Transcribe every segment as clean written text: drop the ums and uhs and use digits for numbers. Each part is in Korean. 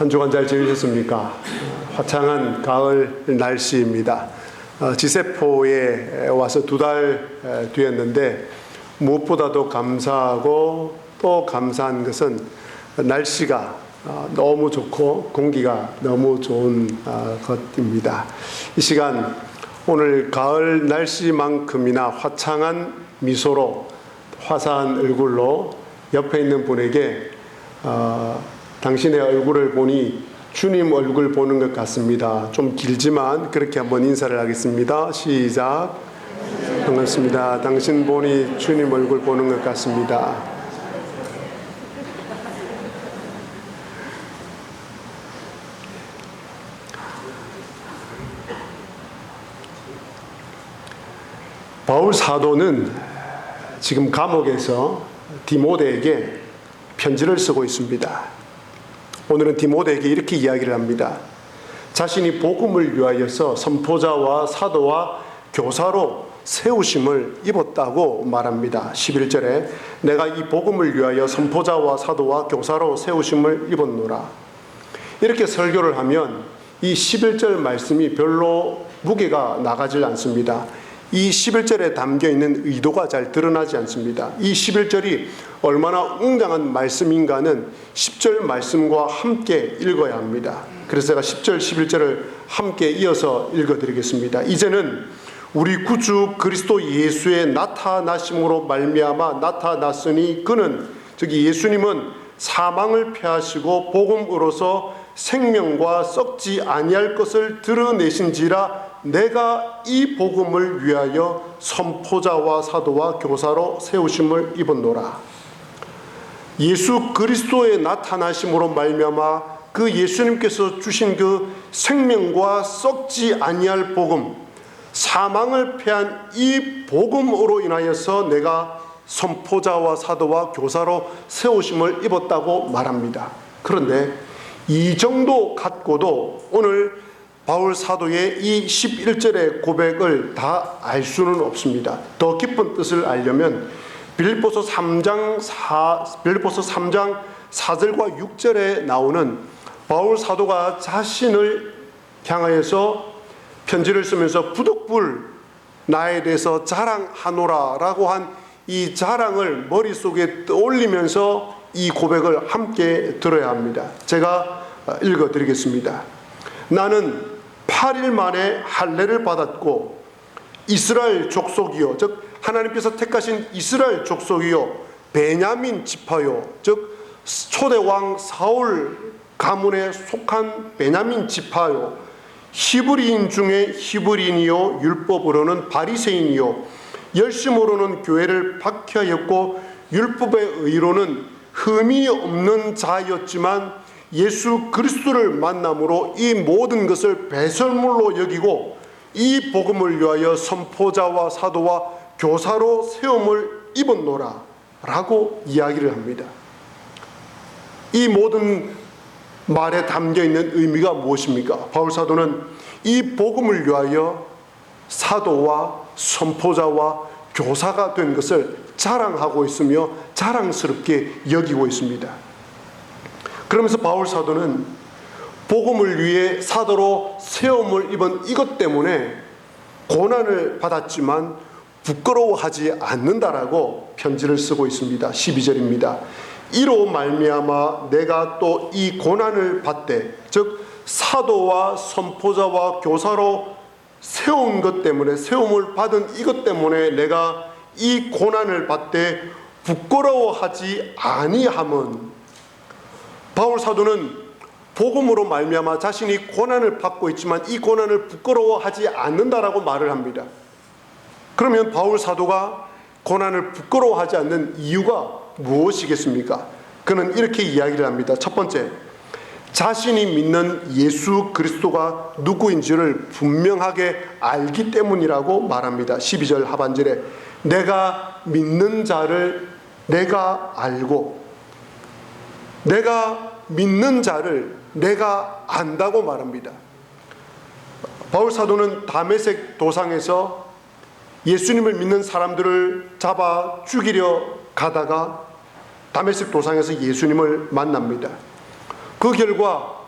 한 주간 잘 지내셨습니까? 화창한 가을 날씨입니다. 지세포에 와서 2달 되었는데 무엇보다도 감사하고 또 감사한 것은 날씨가 너무 좋고 공기가 너무 좋은 것입니다. 이 시간 오늘 가을 날씨만큼이나 화창한 미소로 화사한 얼굴로 옆에 있는 분에게 당신의 얼굴을 보니 주님 얼굴 보는 것 같습니다. 좀 길지만 그렇게 한번 인사를 하겠습니다. 시작. 반갑습니다. 당신 보니 주님 얼굴 보는 것 같습니다. 바울 사도는 지금 감옥에서 디모데에게 편지를 쓰고 있습니다. 오늘은 디모데에게 이렇게 이야기를 합니다. 자신이 복음을 위하여서 선포자와 사도와 교사로 세우심을 입었다고 말합니다. 11절에 내가 이 복음을 위하여 선포자와 사도와 교사로 세우심을 입었노라. 이렇게 설교를 하면 이 11절 말씀이 별로 무게가 나가질 않습니다. 이 11절에 담겨있는 의도가 잘 드러나지 않습니다. 이 11절이 얼마나 웅장한 말씀인가는 10절 말씀과 함께 읽어야 합니다. 그래서 제가 10절, 11절을 함께 이어서 읽어드리겠습니다. 이제는 우리 구주 그리스도 예수의 나타나심으로 말미암아 나타났으니 그는, 즉 예수님은 사망을 패하시고 복음으로서 생명과 썩지 아니할 것을 드러내신지라 내가 이 복음을 위하여 선포자와 사도와 교사로 세우심을 입었노라. 예수 그리스도의 나타나심으로 말미암아 그 예수님께서 주신 그 생명과 썩지 아니할 복음, 사망을 패한 이 복음으로 인하여서 내가 선포자와 사도와 교사로 세우심을 입었다고 말합니다. 그런데 이 정도 갖고도 오늘 바울 사도의 이 11절의 고백을 다 알 수는 없습니다. 더 깊은 뜻을 알려면 빌립보서 3장 4절과 6절에 나오는 바울 사도가 자신을 향하여서 편지를 쓰면서 부득불 나에 대해서 자랑하노라 라고 한 이 자랑을 머릿속에 떠올리면서 이 고백을 함께 들어야 합니다. 제가 읽어드리겠습니다. 나는 8일 만에 할례를 받았고 이스라엘 족속이요, 즉 하나님께서 택하신 이스라엘 족속이요, 베냐민 지파요, 즉 초대왕 사울 가문에 속한 베냐민 지파요, 히브리인 중에 히브리인이요, 율법으로는 바리새인이요, 열심으로는 교회를 박해하였고 율법의 의로는 흠이 없는 자였지만 예수 그리스도를 만남으로 이 모든 것을 배설물로 여기고 이 복음을 위하여 선포자와 사도와 교사로 세움을 입었노라 라고 이야기를 합니다. 이 모든 말에 담겨있는 의미가 무엇입니까? 바울 사도는 이 복음을 위하여 사도와 선포자와 교사가 된 것을 자랑하고 있으며 자랑스럽게 여기고 있습니다. 그러면서 바울 사도는 복음을 위해 사도로 세움을 입은 이것 때문에 고난을 받았지만 부끄러워하지 않는다라고 편지를 쓰고 있습니다. 12절입니다. 이로 말미암아 내가 또 이 고난을 받되, 즉 사도와 선포자와 교사로 세운 것 때문에, 세움을 받은 이것 때문에 내가 이 고난을 받되 부끄러워하지 아니함은, 바울 사도는 복음으로 말미암아 자신이 고난을 받고 있지만 이 고난을 부끄러워하지 않는다라고 말을 합니다. 그러면 바울 사도가 고난을 부끄러워하지 않는 이유가 무엇이겠습니까? 그는 이렇게 이야기를 합니다. 첫 번째, 자신이 믿는 예수 그리스도가 누구인지를 분명하게 알기 때문이라고 말합니다. 12절 하반절에 내가 믿는 자를 내가 알고, 내가 믿는 자를 내가 안다고 말합니다. 바울 사도는 다메섹 도상에서 예수님을 믿는 사람들을 잡아 죽이려 가다가 다메섹 도상에서 예수님을 만납니다. 그 결과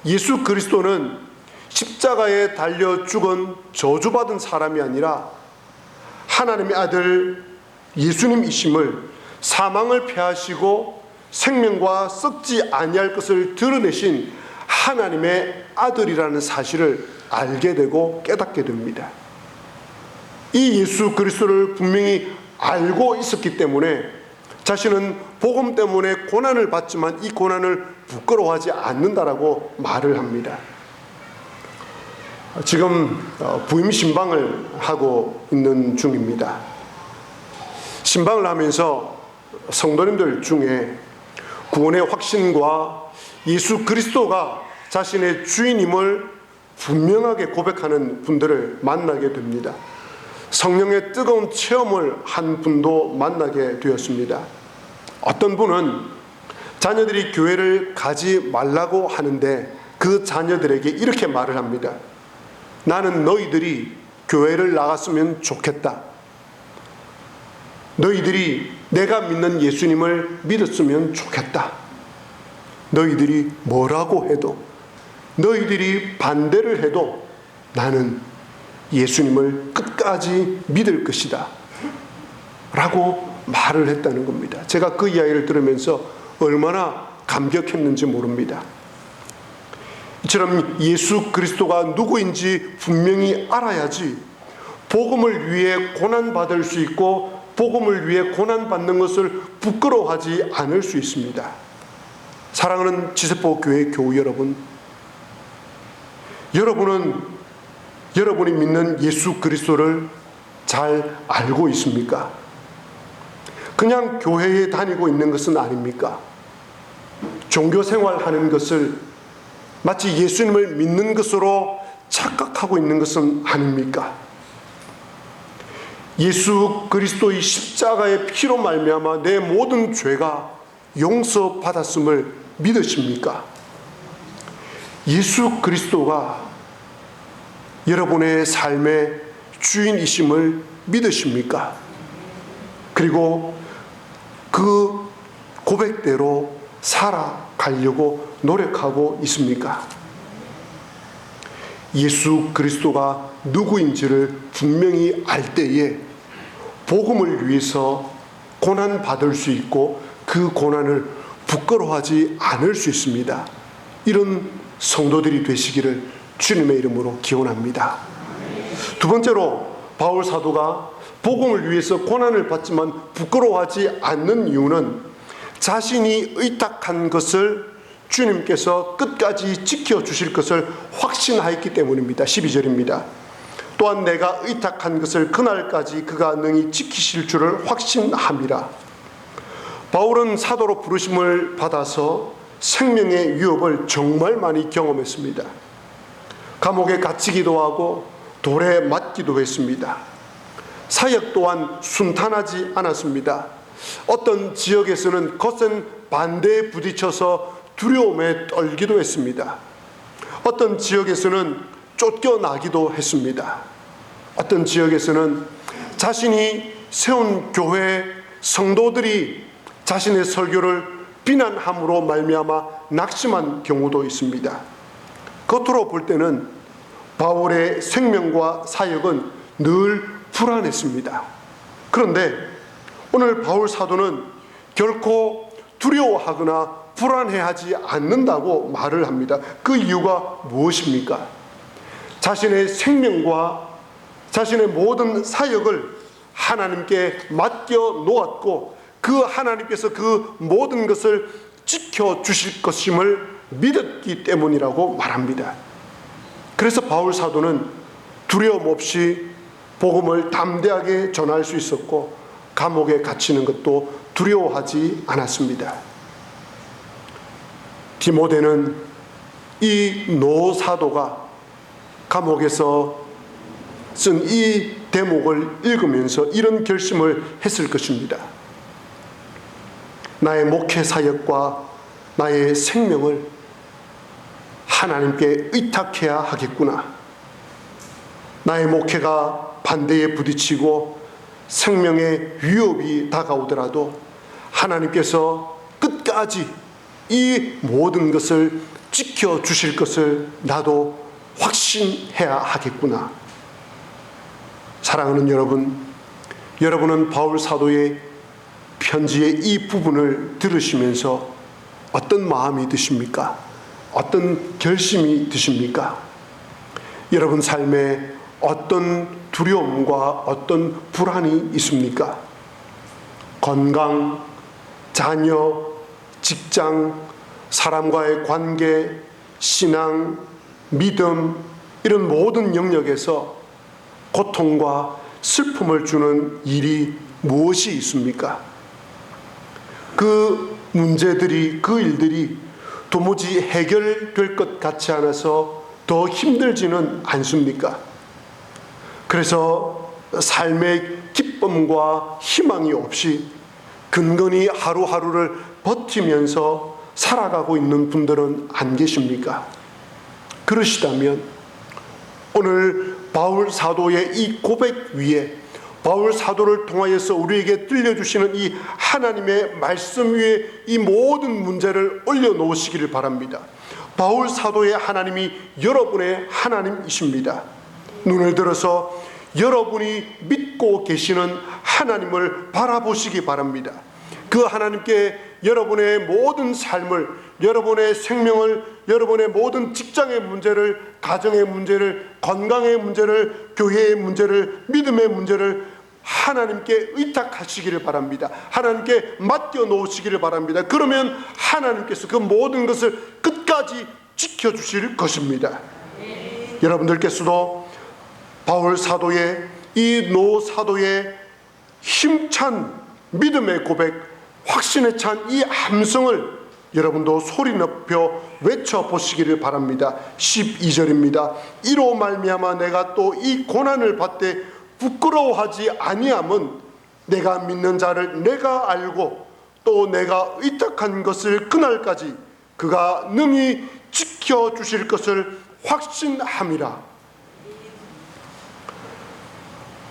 예수 그리스도는 십자가에 달려 죽은 저주받은 사람이 아니라 하나님의 아들 예수님이심을, 사망을 패하시고 생명과 썩지 아니할 것을 드러내신 하나님의 아들이라는 사실을 알게 되고 깨닫게 됩니다. 이 예수 그리스도를 분명히 알고 있었기 때문에 자신은 복음 때문에 고난을 받지만 이 고난을 부끄러워하지 않는다라고 말을 합니다. 지금 부임 신방을 하고 있는 중입니다. 신방을 하면서 성도님들 중에 구원의 확신과 예수 그리스도가 자신의 주인임을 분명하게 고백하는 분들을 만나게 됩니다. 성령의 뜨거운 체험을 한 분도 만나게 되었습니다. 어떤 분은 자녀들이 교회를 가지 말라고 하는데 그 자녀들에게 이렇게 말을 합니다. 나는 너희들이 교회를 나갔으면 좋겠다. 너희들이 내가 믿는 예수님을 믿었으면 좋겠다. 너희들이 뭐라고 해도, 너희들이 반대를 해도 나는 예수님을 끝까지 믿을 것이다 라고 말을 했다는 겁니다. 제가 그 이야기를 들으면서 얼마나 감격했는지 모릅니다. 이처럼 예수 그리스도가 누구인지 분명히 알아야지 복음을 위해 고난받을 수 있고 복음을 위해 고난받는 것을 부끄러워하지 않을 수 있습니다. 사랑하는 지세포 교회 교우 여러분, 여러분은 여러분이 믿는 예수 그리스도를 잘 알고 있습니까? 그냥 교회에 다니고 있는 것은 아닙니까? 종교 생활하는 것을 마치 예수님을 믿는 것으로 착각하고 있는 것은 아닙니까? 예수 그리스도의 십자가의 피로 말미암아 내 모든 죄가 용서받았음을 믿으십니까? 예수 그리스도가 여러분의 삶의 주인이심을 믿으십니까? 그리고 그 고백대로 살아가려고 노력하고 있습니까? 예수 그리스도가 누구인지를 분명히 알 때에 복음을 위해서 고난받을 수 있고 그 고난을 부끄러워하지 않을 수 있습니다. 이런 성도들이 되시기를 주님의 이름으로 기원합니다. 두 번째로 바울 사도가 복음을 위해서 고난을 받지만 부끄러워하지 않는 이유는 자신이 의탁한 것을 주님께서 끝까지 지켜주실 것을 확신하였기 때문입니다. 12절입니다. 또한 내가 의탁한 것을 그날까지 그가 능히 지키실 줄을 확신함이라. 바울은 사도로 부르심을 받아서 생명의 위협을 정말 많이 경험했습니다. 감옥에 갇히기도 하고 돌에 맞기도 했습니다. 사역 또한 순탄하지 않았습니다. 어떤 지역에서는 거센 반대에 부딪혀서 두려움에 떨기도 했습니다. 어떤 지역에서는 쫓겨나기도 했습니다. 어떤 지역에서는 자신이 세운 교회 성도들이 자신의 설교를 비난함으로 말미암아 낙심한 경우도 있습니다. 겉으로 볼 때는 바울의 생명과 사역은 늘 불안했습니다. 그런데 오늘 바울 사도는 결코 두려워하거나 불안해하지 않는다고 말을 합니다. 그 이유가 무엇입니까? 자신의 생명과 자신의 모든 사역을 하나님께 맡겨 놓았고 그 하나님께서 그 모든 것을 지켜주실 것임을 믿었기 때문이라고 말합니다. 그래서 바울 사도는 두려움 없이 복음을 담대하게 전할 수 있었고 감옥에 갇히는 것도 두려워하지 않았습니다. 디모데는 이 노사도가 감옥에서 쓴 이 대목을 읽으면서 이런 결심을 했을 것입니다. 나의 목회 사역과 나의 생명을 하나님께 의탁해야 하겠구나. 나의 목회가 반대에 부딪히고 생명의 위협이 다가오더라도 하나님께서 끝까지 이 모든 것을 지켜주실 것을 나도 확신해야 하겠구나. 사랑하는 여러분, 여러분은 바울 사도의 편지의 이 부분을 들으시면서 어떤 마음이 드십니까? 어떤 결심이 드십니까? 여러분 삶에 어떤 두려움과 어떤 불안이 있습니까? 건강, 자녀, 직장, 사람과의 관계, 신앙, 믿음, 이런 모든 영역에서 고통과 슬픔을 주는 일이 무엇이 있습니까? 그 문제들이, 그 일들이 도무지 해결될 것 같지 않아서 더 힘들지는 않습니까? 그래서 삶의 기쁨과 희망이 없이 근근히 하루하루를 버티면서 살아가고 있는 분들은 안 계십니까? 그러시다면 오늘 바울 사도의 이 고백 위에, 바울 사도를 통하여서 우리에게 들려주시는 이 하나님의 말씀 위에 이 모든 문제를 올려놓으시기를 바랍니다. 바울 사도의 하나님이 여러분의 하나님이십니다. 눈을 들어서 여러분이 믿고 계시는 하나님을 바라보시기 바랍니다. 그 하나님께 여러분의 모든 삶을, 여러분의 생명을, 여러분의 모든 직장의 문제를, 가정의 문제를, 건강의 문제를, 교회의 문제를, 믿음의 문제를 하나님께 의탁하시기를 바랍니다. 하나님께 맡겨놓으시기를 바랍니다. 그러면 하나님께서 그 모든 것을 끝까지 지켜주실 것입니다. 여러분들께서도 바울 사도의, 이 노 사도의 힘찬 믿음의 고백, 확신에 찬 이 함성을 여러분도 소리 높여 외쳐보시기를 바랍니다. 12절입니다. 이로 말미암아 내가 또 이 고난을 받되 부끄러워하지 아니함은 내가 믿는 자를 내가 알고 또 내가 의탁한 것을 그날까지 그가 능히 지켜주실 것을 확신함이라.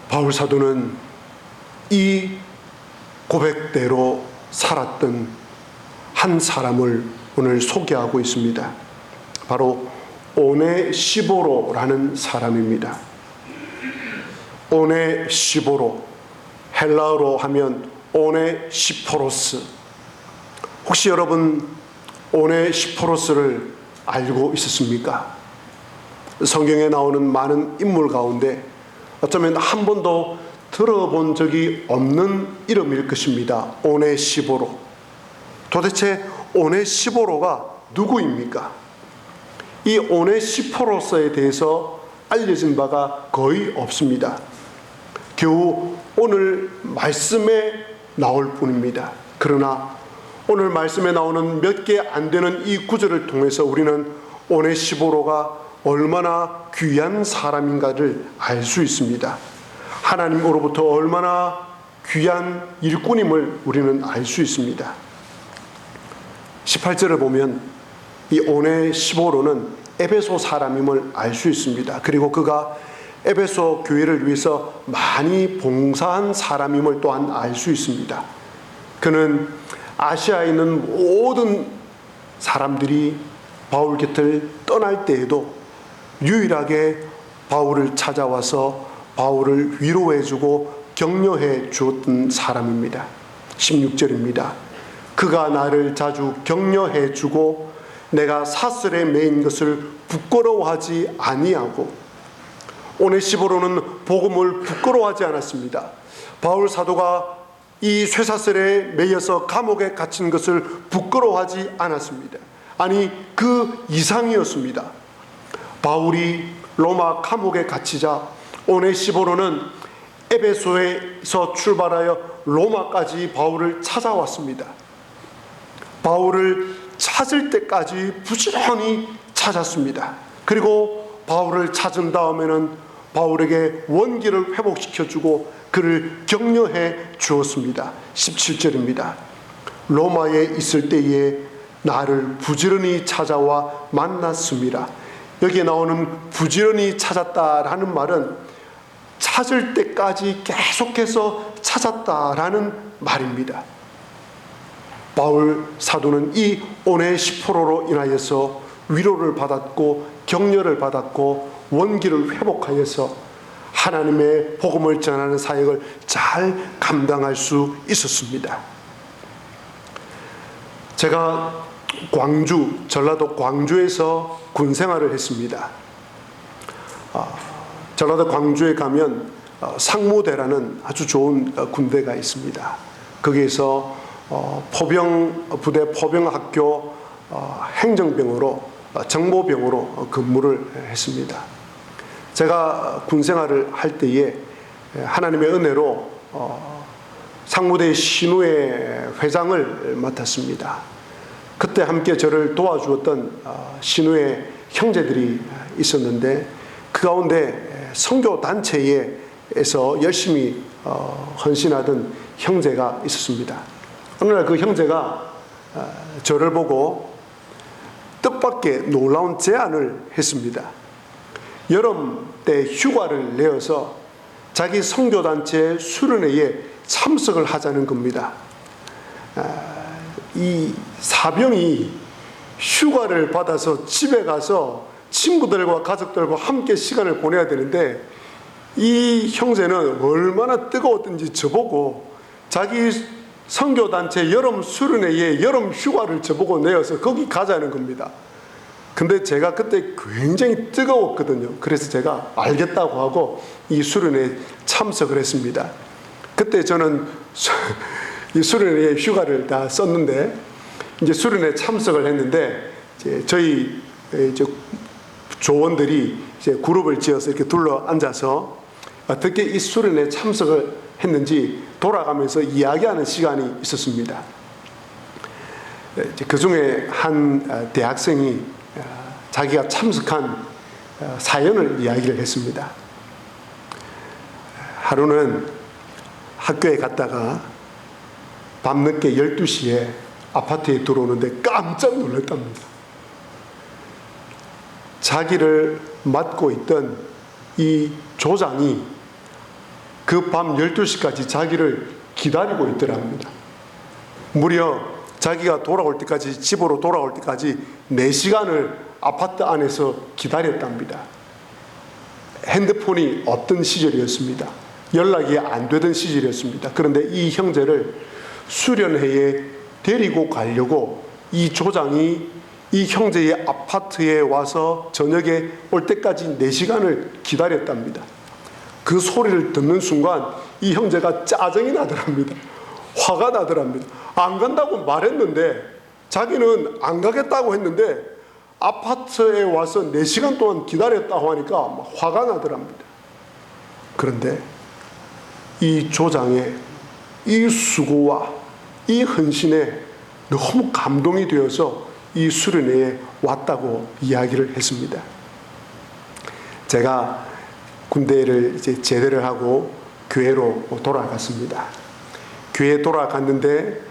바울 사도는 이 고백대로 살았던 한 사람을 오늘 소개하고 있습니다. 바로 오네시보로라는 사람입니다. 오네시보로, 헬라어로 하면 오네시포로스. 혹시 여러분 오네시포로스를 알고 있었습니까? 성경에 나오는 많은 인물 가운데 어쩌면 한 번도 들어본 적이 없는 이름일 것입니다. 오네시보로. 도대체 오네시보로가 누구입니까? 이 오네시포로스에 대해서 알려진 바가 거의 없습니다. 겨우 오늘 말씀에 나올 뿐입니다. 그러나 오늘 말씀에 나오는 몇 개 안 되는 이 구절을 통해서 우리는 오네시보로가 얼마나 귀한 사람인가를 알 수 있습니다. 하나님으로부터 얼마나 귀한 일꾼임을 우리는 알 수 있습니다. 18절을 보면 이 오네시보로는 에베소 사람임을 알 수 있습니다. 그리고 그가 에베소 교회를 위해서 많이 봉사한 사람임을 또한 알 수 있습니다. 그는 아시아에 있는 모든 사람들이 바울 곁을 떠날 때에도 유일하게 바울을 찾아와서 바울을 위로해주고 격려해 주었던 사람입니다. 16절입니다. 그가 나를 자주 격려해 주고 내가 사슬에 매인 것을 부끄러워하지 아니하고. 오네시보로는 복음을 부끄러워하지 않았습니다. 바울 사도가 이 쇠사슬에 매여서 감옥에 갇힌 것을 부끄러워하지 않았습니다. 아니, 그 이상이었습니다. 바울이 로마 감옥에 갇히자 오네시보로는 에베소에서 출발하여 로마까지 바울을 찾아왔습니다. 바울을 찾을 때까지 부지런히 찾았습니다. 그리고 바울을 찾은 다음에는 바울에게 원기를 회복시켜주고 그를 격려해 주었습니다. 17절입니다. 로마에 있을 때에 나를 부지런히 찾아와 만났습니다. 여기에 나오는 부지런히 찾았다라는 말은 찾을 때까지 계속해서 찾았다라는 말입니다. 바울 사도는 이 오네시포로로 인하여서 위로를 받았고 격려를 받았고 원기를 회복하여서 하나님의 복음을 전하는 사역을 잘 감당할 수 있었습니다. 제가 전라도 광주에서 군 생활을 했습니다. 전라도 광주에 가면 상무대라는 아주 좋은 군대가 있습니다. 거기에서 부대 포병학교 행정병으로 정보병으로 근무를 했습니다. 제가 군 생활을 할 때에 하나님의 은혜로 상무대 신우회 회장을 맡았습니다. 그때 함께 저를 도와주었던 신우회 형제들이 있었는데 그 가운데 선교단체에서 열심히 헌신하던 형제가 있었습니다. 어느 날 그 형제가 저를 보고 뜻밖의 놀라운 제안을 했습니다. 여름 때 휴가를 내어서 자기 선교단체 수련회에 참석을 하자는 겁니다. 이 사병이 휴가를 받아서 집에 가서 친구들과 가족들과 함께 시간을 보내야 되는데 이 형제는 얼마나 뜨거웠던지 저보고 자기 선교단체 여름 수련회에 여름 휴가를 저보고 내어서 거기 가자는 겁니다. 근데 제가 그때 굉장히 뜨거웠거든요. 그래서 제가 알겠다고 하고 이 수련회에 참석을 했습니다. 그때 저는 이 수련회에 휴가를 다 썼는데 이제 수련회에 참석을 했는데 이제 저희 조원들이 이제 그룹을 지어서 이렇게 둘러 앉아서 어떻게 이 수련회에 참석을 했는지 돌아가면서 이야기하는 시간이 있었습니다. 그 중에 한 대학생이 자기가 참석한 사연을 이야기를 했습니다. 하루는 학교에 갔다가 밤늦게 12시에 아파트에 들어오는데 깜짝 놀랐답니다. 자기를 맡고 있던 이 조장이 그 밤 12시까지 자기를 기다리고 있더랍니다. 무려 자기가 돌아올 때까지, 집으로 돌아올 때까지 4시간을 아파트 안에서 기다렸답니다. 핸드폰이 없던 시절이었습니다. 연락이 안 되던 시절이었습니다. 그런데 이 형제를 수련회에 데리고 가려고 이 조장이 이 형제의 아파트에 와서 저녁에 올 때까지 4시간을 기다렸답니다. 그 소리를 듣는 순간 이 형제가 짜증이 나더랍니다. 화가 나더랍니다. 안 간다고 말했는데 자기는 안 가겠다고 했는데 아파트에 와서 4시간 동안 기다렸다고 하니까 화가 나더랍니다. 그런데 이 조장의 이 수고와 이 헌신에 너무 감동이 되어서 이 수련회에 왔다고 이야기를 했습니다. 제가 군대를 이제 제대를 하고 교회로 돌아갔습니다. 교회에 돌아갔는데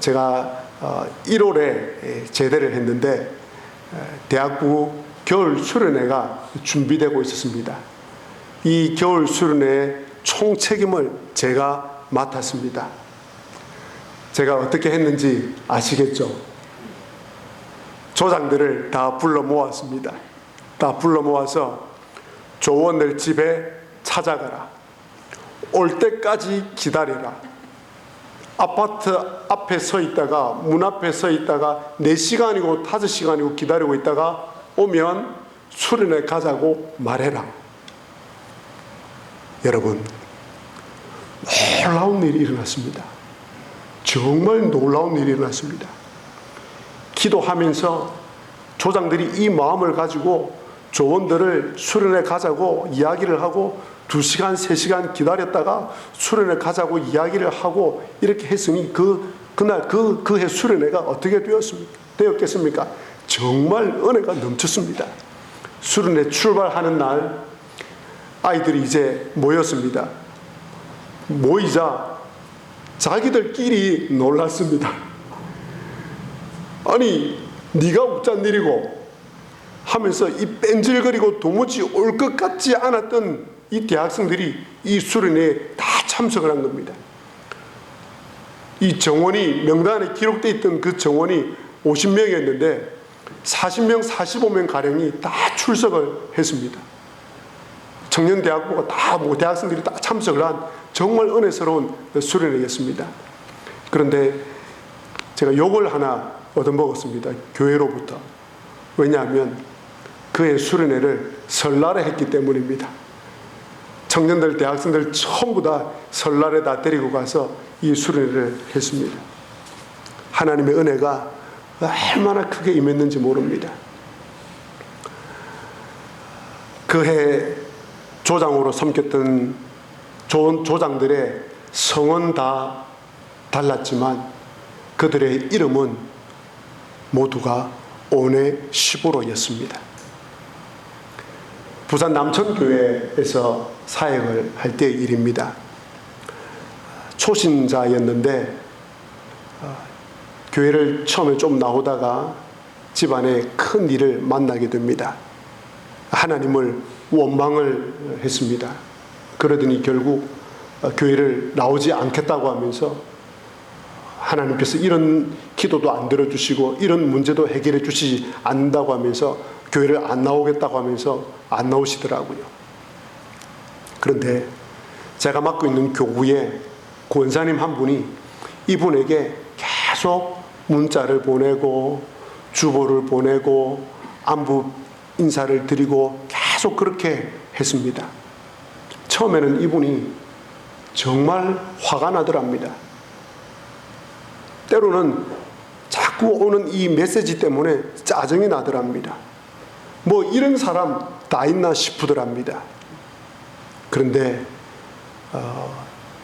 제가 1월에 제대를 했는데 대학부 겨울 수련회가 준비되고 있었습니다. 이 겨울 수련회의 총 책임을 제가 맡았습니다. 제가 어떻게 했는지 아시겠죠? 조장들을 다 불러 모았습니다. 다 불러 모아서 조원들 집에 찾아가라. 올 때까지 기다려라. 아파트 앞에 서 있다가 문 앞에 서 있다가 4시간이고 5시간이고 기다리고 있다가 오면 수련회 가자고 말해라. 여러분, 놀라운 일이 일어났습니다. 정말 놀라운 일이 일어났습니다. 기도하면서 조장들이 이 마음을 가지고 조원들을 수련회 가자고 이야기를 하고 2시간, 3시간 기다렸다가 수련회 가자고 이야기를 하고 이렇게 했으니 그날 그 해 수련회가 어떻게 되었겠습니까? 정말 은혜가 넘쳤습니다. 수련회 출발하는 날 아이들이 이제 모였습니다. 모이자 자기들끼리 놀랐습니다. 아니, 네가 웃잔 일이고 하면서 이 뺀질거리고 도무지 올 것 같지 않았던 이 대학생들이 이 수련회에 다 참석을 한 겁니다. 이 정원이 명단에 기록되어 있던 그 정원이 50명이었는데 40명, 45명 가량이 다 출석을 했습니다. 청년대학부가 다 대학생들이 다 참석을 한 정말 은혜스러운 수련회였습니다. 그런데 제가 욕을 하나 얻어먹었습니다. 교회로부터. 왜냐하면 그의 수련회를 설날에 했기 때문입니다. 청년들, 대학생들 전부 다 설날에 다 데리고 가서 이 수련회를 했습니다. 하나님의 은혜가 얼마나 크게 임했는지 모릅니다. 그해 조장으로 섬겼던 좋은 조장들의 성은 다 달랐지만 그들의 이름은 모두가 오네시보로였습니다. 부산 남천교회에서 사역을 할 때의 일입니다. 초신자였는데 교회를 처음에 좀 나오다가 집안에 큰 일을 만나게 됩니다. 하나님을 원망을 했습니다. 그러더니 결국 교회를 나오지 않겠다고 하면서 하나님께서 이런 기도도 안 들어주시고 이런 문제도 해결해 주시지 않는다고 하면서 교회를 안 나오겠다고 하면서 안 나오시더라고요. 그런데 제가 맡고 있는 교구에 권사님 한 분이 이분에게 계속 문자를 보내고 주보를 보내고 안부 인사를 드리고 계속 그렇게 했습니다. 처음에는 이분이 정말 화가 나더랍니다. 때로는 자꾸 오는 이 메시지 때문에 짜증이 나더랍니다. 뭐 이런 사람 다 있나 싶더랍니다. 그런데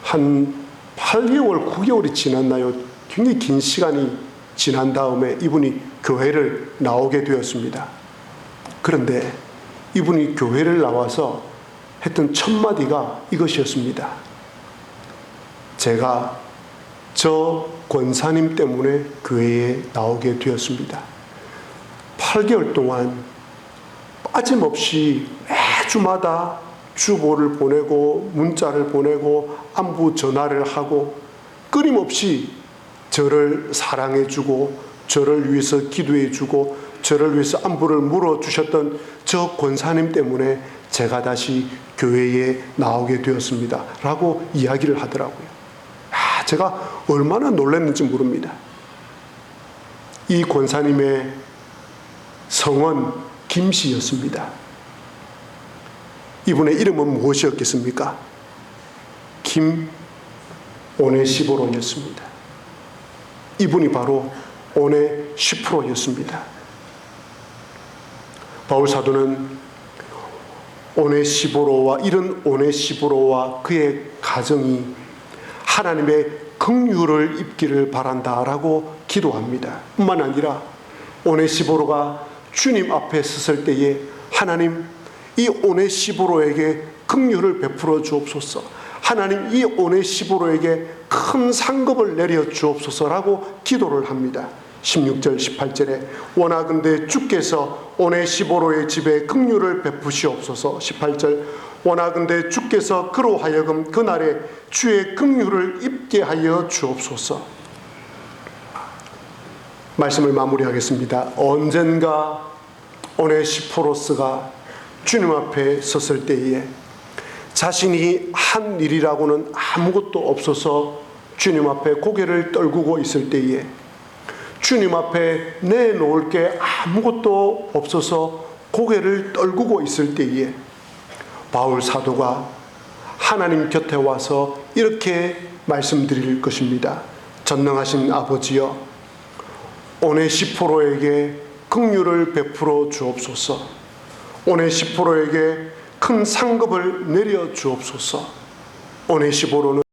한 8개월, 9개월이 지났나요? 굉장히 긴 시간이 지난 다음에 이분이 교회를 나오게 되었습니다. 그런데 이분이 교회를 나와서 했던 첫 마디가 이것이었습니다. 제가 저 권사님 때문에 교회에 나오게 되었습니다. 8개월 동안 빠짐없이 매주마다 주보를 보내고 문자를 보내고 안부 전화를 하고 끊임없이 저를 사랑해주고 저를 위해서 기도해주고 저를 위해서 안부를 물어주셨던 저 권사님 때문에 제가 다시 교회에 나오게 되었습니다. 라고 이야기를 하더라고요. 제가 얼마나 놀랐는지 모릅니다. 이 권사님의 성은 김씨였습니다. 이분의 이름은 무엇이었겠습니까? 김오네시보로였습니다. 이분이 바로 오네시프로였습니다. 바울 사도는 오네시보로와 이런 오네시보로와 그의 가정이 하나님의 긍휼을 입기를 바란다라고 기도합니다. 뿐만 아니라 오네시보로가 주님 앞에 섰을 때에 하나님 이 오네시보로에게 긍휼을 베풀어 주옵소서. 하나님 이 오네시보로에게 큰 상급을 내려 주옵소서라고 기도를 합니다. 16절 18절에 원하건대 주께서 오네시보로의 집에 긍휼을 베푸시옵소서. 18절 원하건대 주께서 그로 하여금 그날에 주의 긍휼을 입게 하여 주옵소서. 말씀을 마무리하겠습니다. 언젠가 오네시포로스가 주님 앞에 섰을 때에 자신이 한 일이라고는 아무것도 없어서 주님 앞에 고개를 떨구고 있을 때에 주님 앞에 내놓을 게 아무것도 없어서 고개를 떨구고 있을 때에 바울 사도가 하나님 곁에 와서 이렇게 말씀드릴 것입니다. 전능하신 아버지여, 오네시포로에게 긍휼을 베풀어 주옵소서. 오네시포로에게 큰 상급을 내려 주옵소서. 오네시포로는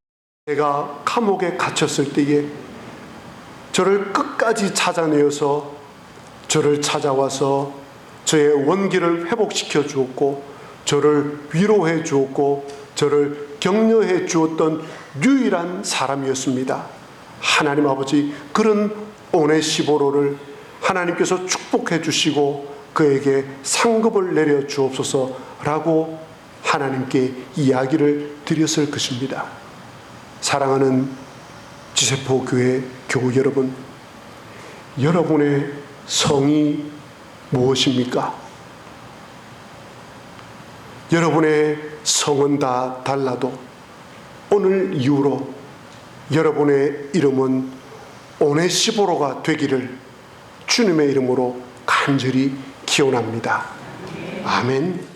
제가 감옥에 갇혔을 때에 저를 끝까지 찾아내어서 저를 찾아와서 저의 원기를 회복시켜 주었고 저를 위로해 주었고 저를 격려해 주었던 유일한 사람이었습니다. 하나님 아버지, 그런 오네시보로를 하나님께서 축복해 주시고 그에게 상급을 내려 주옵소서라고 하나님께 이야기를 드렸을 것입니다. 사랑하는 지세포 교회 교우 여러분, 여러분의 성이 무엇입니까? 여러분의 성은 다 달라도 오늘 이후로 여러분의 이름은 오네시보로가 되기를 주님의 이름으로 간절히 기원합니다. 아멘.